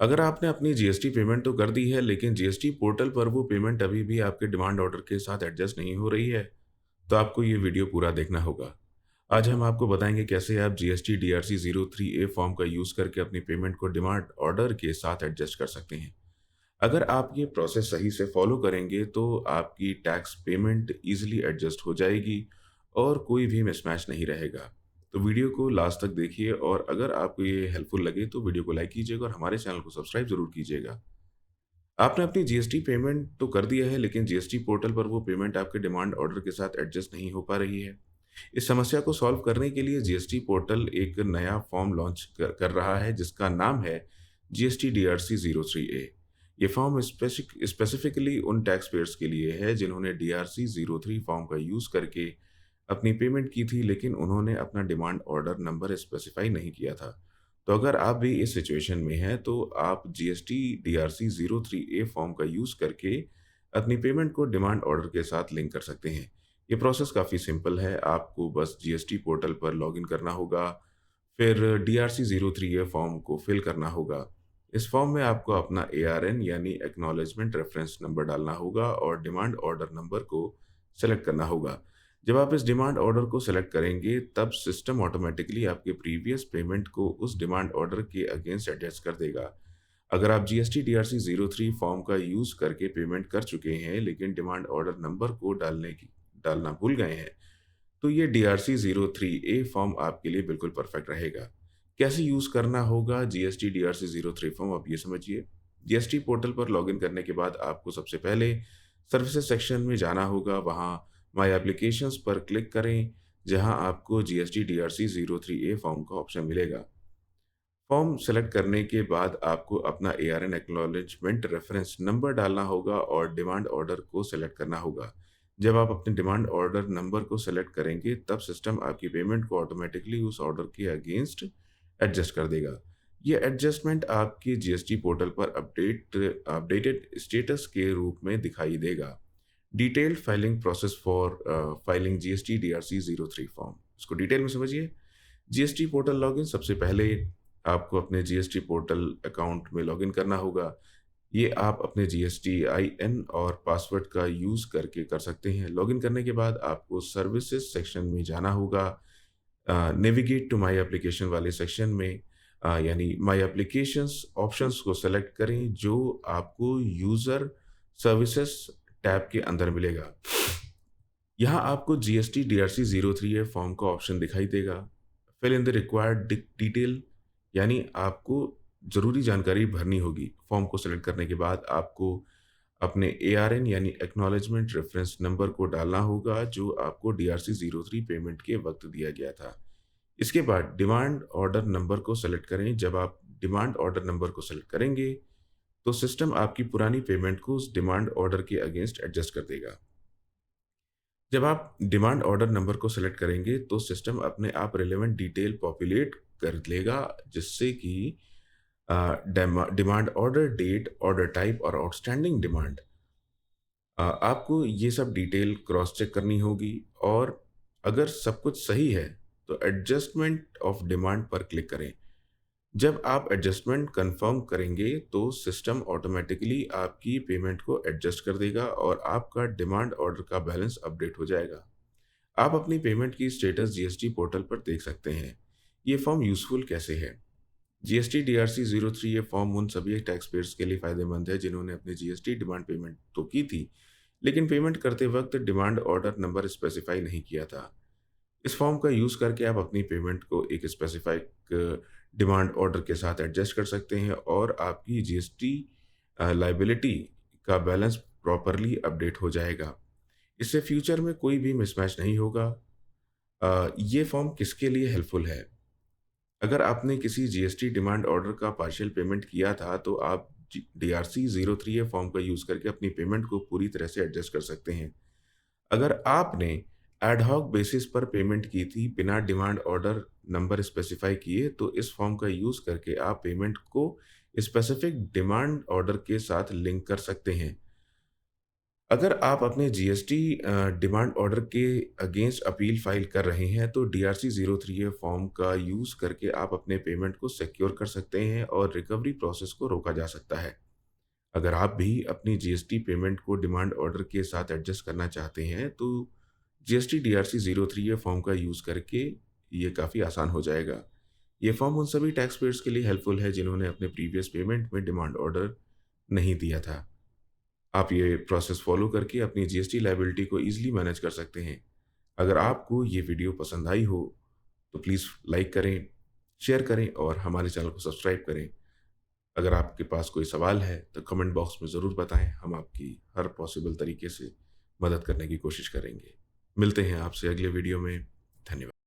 अगर आपने अपनी जीएसटी पेमेंट तो कर दी है, लेकिन जीएसटी पोर्टल पर वो पेमेंट अभी भी आपके डिमांड ऑर्डर के साथ एडजस्ट नहीं हो रही है, तो आपको ये वीडियो पूरा देखना होगा। आज हम आपको बताएंगे कैसे आप जीएसटी डीआरसी 03A फॉर्म का यूज़ करके अपनी पेमेंट को डिमांड ऑर्डर के साथ एडजस्ट कर सकते हैं। अगर आप ये प्रोसेस सही से फॉलो करेंगे, तो आपकी टैक्स पेमेंट ईज़िली एडजस्ट हो जाएगी और कोई भी मिसमैच नहीं रहेगा। तो वीडियो को लास्ट तक देखिए और अगर आपको ये हेल्पफुल लगे, तो वीडियो को लाइक कीजिएगा और हमारे चैनल को सब्सक्राइब ज़रूर कीजिएगा। आपने अपनी जीएसटी पेमेंट तो कर दिया है, लेकिन जीएसटी पोर्टल पर वो पेमेंट आपके डिमांड ऑर्डर के साथ एडजस्ट नहीं हो पा रही है। इस समस्या को सॉल्व करने के लिए जीएसटी पोर्टल एक नया फॉर्म लॉन्च कर रहा है, जिसका नाम है जीएसटी डीआरसी 03A। ये फॉर्म स्पेसिफिकली उन टैक्स पेयर्स के लिए है जिन्होंने डीआरसी 03 फॉर्म का यूज़ करके अपनी पेमेंट की थी, लेकिन उन्होंने अपना डिमांड ऑर्डर नंबर स्पेसिफाई नहीं किया था। तो अगर आप भी इस सिचुएशन में हैं, तो आप जीएसटी डीआरसी 03A फॉर्म का यूज़ करके अपनी पेमेंट को डिमांड ऑर्डर के साथ लिंक कर सकते हैं। ये प्रोसेस काफ़ी सिंपल है, आपको बस जीएसटी पोर्टल पर लॉगिन करना होगा, फिर डीआरसी 03A फॉर्म को फिल करना होगा। इस फॉर्म में आपको अपना एआरएन यानी एक्नॉलेजमेंट रेफरेंस नंबर डालना होगा और डिमांड ऑर्डर नंबर को सेलेक्ट करना होगा। जब आप इस डिमांड ऑर्डर को सेलेक्ट करेंगे, तब सिस्टम ऑटोमेटिकली आपके प्रीवियस पेमेंट को उस डिमांड ऑर्डर के अगेंस्ट एडजस्ट कर देगा। अगर आप जीएसटी डीआरसी 03 फॉर्म का यूज़ करके पेमेंट कर चुके हैं, लेकिन डिमांड ऑर्डर नंबर को डालना भूल गए हैं, तो ये डीआरसी 03A फॉर्म आपके लिए बिल्कुल परफेक्ट रहेगा। कैसे यूज़ करना होगा जीएसटी डीआरसी 03 फॉर्म, आप ये समझिए। जीएसटी पोर्टल पर लॉगिन करने के बाद आपको सबसे पहले सर्विसेज सेक्शन में जाना होगा, वहाँ माय एप्लीकेशंस पर क्लिक करें, जहाँ आपको जीएसटी डीआरसी 03A फॉर्म का ऑप्शन मिलेगा। फॉर्म सेलेक्ट करने के बाद आपको अपना एआरएन एक्नॉलेजमेंट रेफरेंस नंबर डालना होगा और डिमांड ऑर्डर को सेलेक्ट करना होगा। जब आप अपने डिमांड ऑर्डर नंबर को सेलेक्ट करेंगे, तब सिस्टम आपकी पेमेंट को ऑटोमेटिकली उस ऑर्डर के अगेंस्ट एडजस्ट कर देगा। ये एडजस्टमेंट आपकी जीएसटी पोर्टल पर अपडेटेड स्टेटस के रूप में दिखाई देगा। Detailed filing process for filing GST DRC 03 form, इसको डिटेल में समझिए। जीएसटी पोर्टल लॉगिन, सबसे पहले आपको अपने जीएसटी पोर्टल अकाउंट में लॉगिन करना होगा। ये आप अपने जीएसटीआईएन और पासवर्ड का यूज़ करके कर सकते हैं। लॉगिन करने के बाद आपको सर्विसेज सेक्शन में जाना होगा। नेविगेट टू माय एप्लीकेशन वाले सेक्शन में यानी माय एप्लीकेशंस ऑप्शंस को सेलेक्ट करें, जो आपको यूज़र सर्विसेज टैब के अंदर मिलेगा। यहाँ आपको जीएसटी डीआरसी 03A फॉर्म का ऑप्शन दिखाई देगा। Fill in the required detail, यानी आपको ज़रूरी जानकारी भरनी होगी। फॉर्म को सेलेक्ट करने के बाद आपको अपने एआरएन यानी एक्नॉलेजमेंट रेफरेंस नंबर को डालना होगा, जो आपको डीआरसी 03 पेमेंट के वक्त दिया गया था। इसके बाद डिमांड ऑर्डर नंबर को सेलेक्ट करें। जब आप डिमांड ऑर्डर नंबर को सेलेक्ट करेंगे, तो सिस्टम आपकी पुरानी पेमेंट को उस डिमांड ऑर्डर के अगेंस्ट एडजस्ट कर देगा। जब आप डिमांड ऑर्डर नंबर को सेलेक्ट करेंगे, तो सिस्टम अपने आप रिलेवेंट डिटेल पॉपुलेट कर लेगा, जिससे कि demand order date, order type और आउटस्टैंडिंग डिमांड, आपको ये सब डिटेल क्रॉस चेक करनी होगी और अगर सब कुछ सही है, तो एडजस्टमेंट ऑफ डिमांड पर क्लिक करें। जब आप एडजस्टमेंट कंफर्म करेंगे, तो सिस्टम ऑटोमेटिकली आपकी पेमेंट को एडजस्ट कर देगा और आपका डिमांड ऑर्डर का बैलेंस अपडेट हो जाएगा। आप अपनी पेमेंट की स्टेटस जीएसटी पोर्टल पर देख सकते हैं। ये फॉर्म यूज़फुल कैसे है? जीएसटी डीआरसी 03 ये फॉर्म उन सभी टैक्स पेयर्स के लिए फ़ायदेमंद है जिन्होंने अपनी जीएसटी डिमांड पेमेंट तो की थी, लेकिन पेमेंट करते वक्त डिमांड ऑर्डर नंबर स्पेसिफाई नहीं किया था। इस फॉर्म का यूज़ करके आप अपनी पेमेंट को एक स्पेसिफाइड डिमांड ऑर्डर के साथ एडजस्ट कर सकते हैं और आपकी जीएसटी लायबिलिटी का बैलेंस प्रॉपरली अपडेट हो जाएगा। इससे फ्यूचर में कोई भी मिसमैच नहीं होगा। ये फॉर्म किसके लिए हेल्पफुल है? अगर आपने किसी जीएसटी डिमांड ऑर्डर का पार्शियल पेमेंट किया था, तो आप डीआरसी 03 फॉर्म का यूज़ करके अपनी पेमेंट को पूरी तरह से एडजस्ट कर सकते हैं। अगर आपने एड हॉक बेसिस पर पेमेंट की थी बिना डिमांड ऑर्डर नंबर स्पेसिफाई किए, तो इस फॉर्म का यूज़ करके आप पेमेंट को स्पेसिफिक डिमांड ऑर्डर के साथ लिंक कर सकते हैं। अगर आप अपने जीएसटी डिमांड ऑर्डर के अगेंस्ट अपील फाइल कर रहे हैं, तो डीआरसी 03A फॉर्म का यूज़ करके आप अपने पेमेंट को सिक्योर कर सकते हैं और रिकवरी प्रोसेस को रोका जा सकता है। अगर आप भी अपनी जीएसटी पेमेंट को डिमांड ऑर्डर के साथ एडजस्ट करना चाहते हैं, तो जीएसटी डीआरसी 03A फॉर्म का यूज़ करके ये काफ़ी आसान हो जाएगा। ये फॉर्म उन सभी टैक्स पेयर्स के लिए हेल्पफुल है जिन्होंने अपने प्रीवियस पेमेंट में डिमांड ऑर्डर नहीं दिया था। आप ये प्रोसेस फॉलो करके अपनी जीएसटी लायबिलिटी को ईज़िली मैनेज कर सकते हैं। अगर आपको ये वीडियो पसंद आई हो, तो प्लीज़ लाइक करें, शेयर करें और हमारे चैनल को सब्सक्राइब करें। अगर आपके पास कोई सवाल है, तो कमेंट बॉक्स में ज़रूर बताएँ, हम आपकी हर पॉसिबल तरीके से मदद करने की कोशिश करेंगे। मिलते हैं आपसे अगले वीडियो में। धन्यवाद।